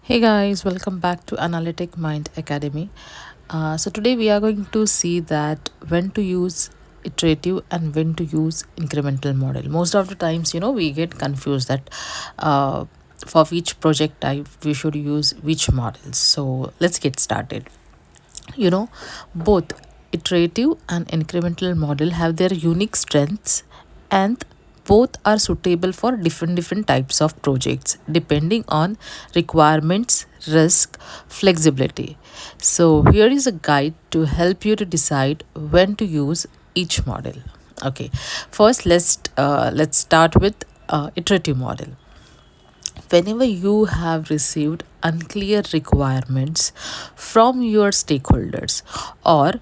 Hey guys, welcome back to AnalyticMind Academy. So today we are going to see that when to use iterative and when to use incremental model. Most of the times, we get confused that uh, for which project type we should use which models. So let's get started. You know, both iterative and incremental model have their unique strengths, and both are suitable for different types of projects depending on requirements, risk, flexibility. So here is a guide to help you to decide when to use each model. Okay, first let's start with iterative model. Whenever you have received unclear requirements from your stakeholders, or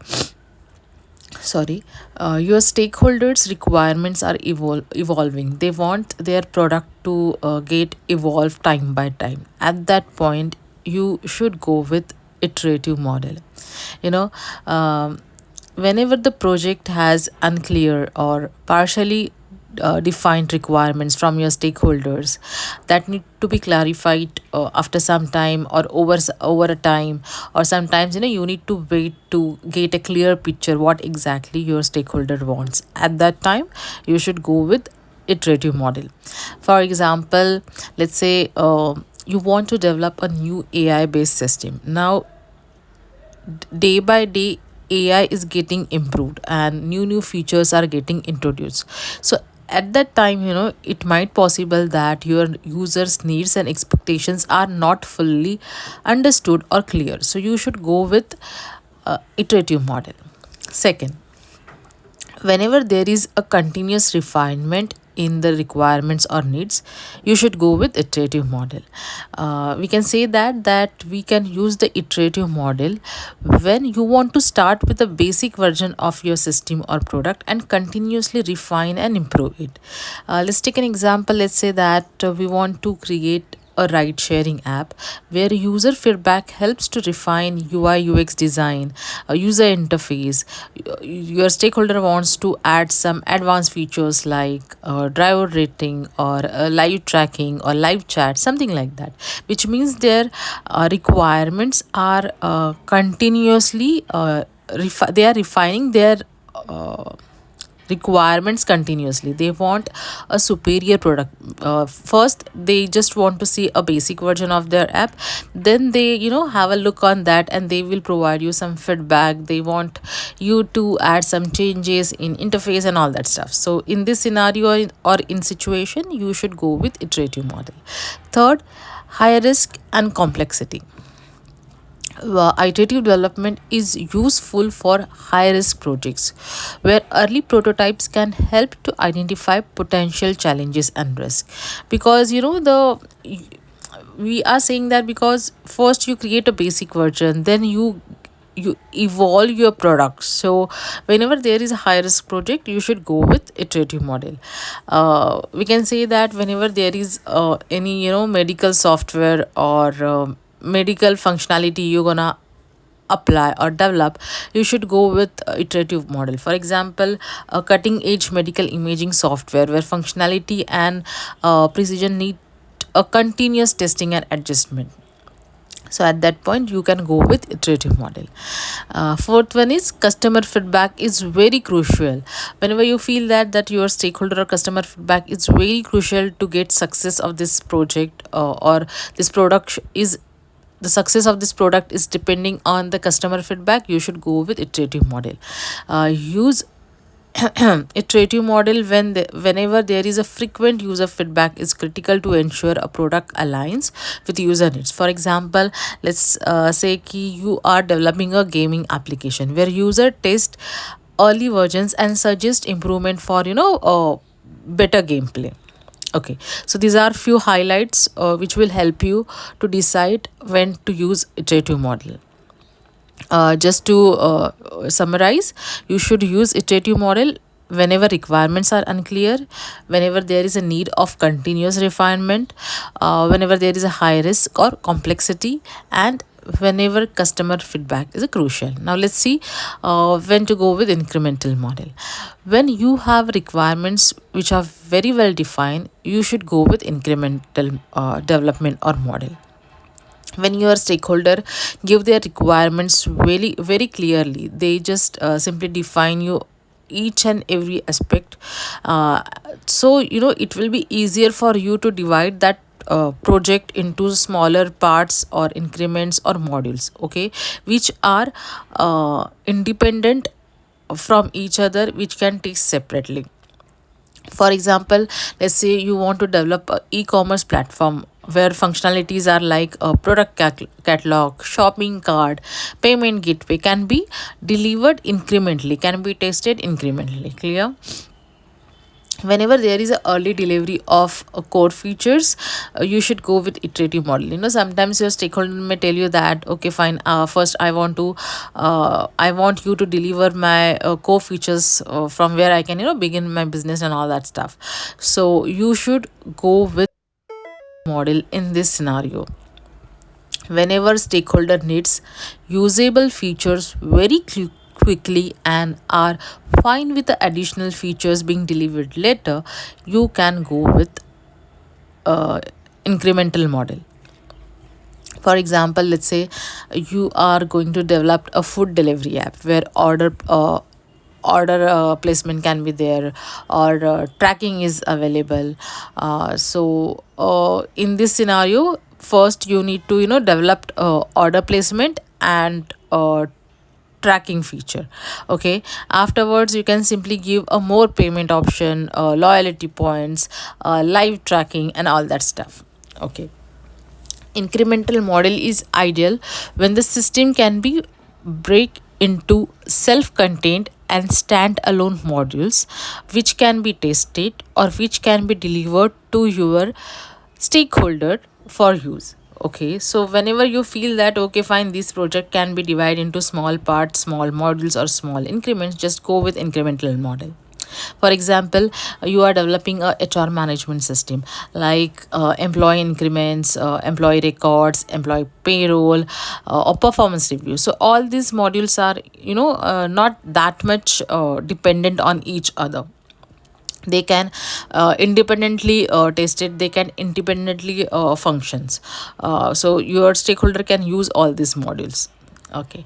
your stakeholders requirements are evolving, they want their product to get evolved time by time. At that point you should go with iterative model. you know um, Whenever the project has unclear or partially defined requirements from your stakeholders that need to be clarified after some time, or over a time, or sometimes you need to wait to get a clear picture what exactly your stakeholder wants. At that time you should go with iterative model. For example, let's say you want to develop a new AI based system. Now, day by day AI is getting improved and new features are getting introduced. So at that time, it might possible that your users needs and expectations are not fully understood or clear, so you should go with iterative model. Second, whenever there is a continuous refinement in the requirements or needs, you should go with iterative model. We can say that we can use the iterative model when you want to start with a basic version of your system or product and continuously refine and improve it. Let's take an example. Let's say that we want to create a ride sharing app where user feedback helps to refine UI UX design, user interface. Your stakeholder wants to add some advanced features like driver rating or live tracking or live chat, something like that, which means their requirements are continuously they are refining their uh, requirements continuously. They want a superior product. First they just want to see a basic version of their app, then they have a look on that and they will provide you some feedback. They want you to add some changes in interface and all that stuff. So in this scenario or in situation, you should go with iterative model. Third, high risk and complexity. Iterative development is useful for high risk projects where early prototypes can help to identify potential challenges and risk. Because we are saying that because first you create a basic version, then you evolve your product. So whenever there is a high risk project, you should go with iterative model. We can say that whenever there is any medical software or medical functionality you're gonna apply or develop, you should go with iterative model. For example, a cutting edge medical imaging software where functionality and precision need a continuous testing and adjustment. So at that point you can go with iterative model. Fourth one is customer feedback is very crucial. Whenever you feel that your stakeholder or customer feedback is very crucial to get success of this project, or this product is the success of this product is depending on the customer feedback, you should go with iterative model. Use iterative model whenever there is a frequent user feedback is critical to ensure a product aligns with user needs. For example, let's say you are developing a gaming application where user test early versions and suggest improvement for better gameplay. Okay, so these are few highlights which will help you to decide when to use iterative model. Just to summarize, you should use iterative model whenever requirements are unclear, whenever there is a need of continuous refinement, whenever there is a high risk or complexity, and whenever customer feedback is a crucial. Now let's see when to go with incremental model. When you have requirements which are very well defined, you should go with incremental development or model. when your stakeholder give their requirements very very clearly, they just simply define you each and every aspect. uh, so it will be easier for you to divide that project into smaller parts or increments or modules, okay, which are independent from each other, which can take separately. For example, let's say you want to develop a e-commerce platform where functionalities are like a product catalog, shopping cart, payment gateway can be delivered incrementally, can be tested incrementally. Clear? Whenever there is a early delivery of core features, you should go with iterative model. Sometimes your stakeholder may tell you that, okay, fine, first I want you to deliver my core features from where I can begin my business and all that stuff. So you should go with model in this scenario. Whenever stakeholder needs usable features very quickly and are fine with the additional features being delivered later, you can go with uh, incremental model. For example, let's say you are going to develop a food delivery app where order placement can be there, or tracking is available. In this scenario, first you need to develop order placement and tracking feature, okay. Afterwards you can simply give a more payment option, loyalty points, live tracking and all that stuff, okay. Incremental model is ideal when the system can be break into self-contained and stand-alone modules, which can be tested or which can be delivered to your stakeholder for use. Okay, so whenever you feel that, okay, fine, this project can be divided into small parts, small modules, or small increments, just go with incremental model. For example, you are developing a HR management system like employee increments, employee records, employee payroll, or performance review. So all these modules are not that much dependent on each other. They can independently test it, they can independently functions. So your stakeholder can use all these modules, okay.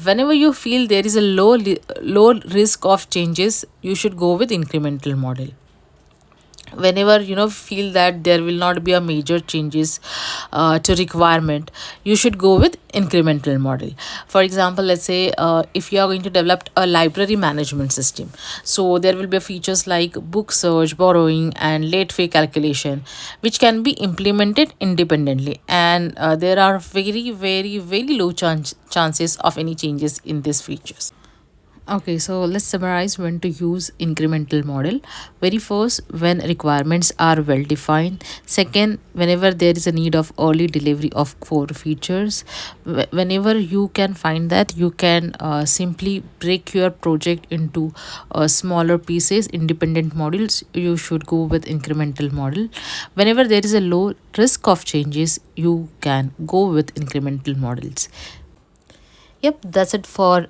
Whenever you feel there is a low risk of changes, you should go with incremental model. Whenever feel that there will not be a major changes to requirement, you should go with incremental model. For example, let's say if you are going to develop a library management system, so there will be features like book search, borrowing and late fee calculation, which can be implemented independently, and there are very very very low chances of any changes in these features. Okay, so let's summarize when to use incremental model. Very first, when requirements are well defined. Second, whenever there is a need of early delivery of core features. Whenever you can find that, you can simply break your project into smaller pieces, independent models. You should go with incremental model. Whenever there is a low risk of changes, you can go with incremental models. Yep, that's it for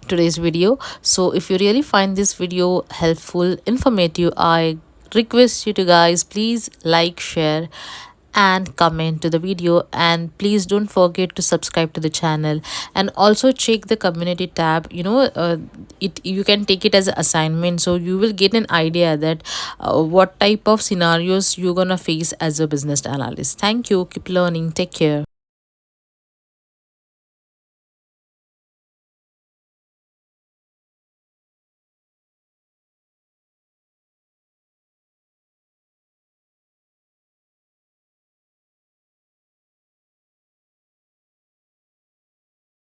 today's video. So if you really find this video helpful, informative, I request you to guys please like, share and comment to the video, and please don't forget to subscribe to the channel, and also check the community tab. It you can take it as an assignment, so you will get an idea that what type of scenarios you're gonna face as a business analyst. Thank you, keep learning, take care.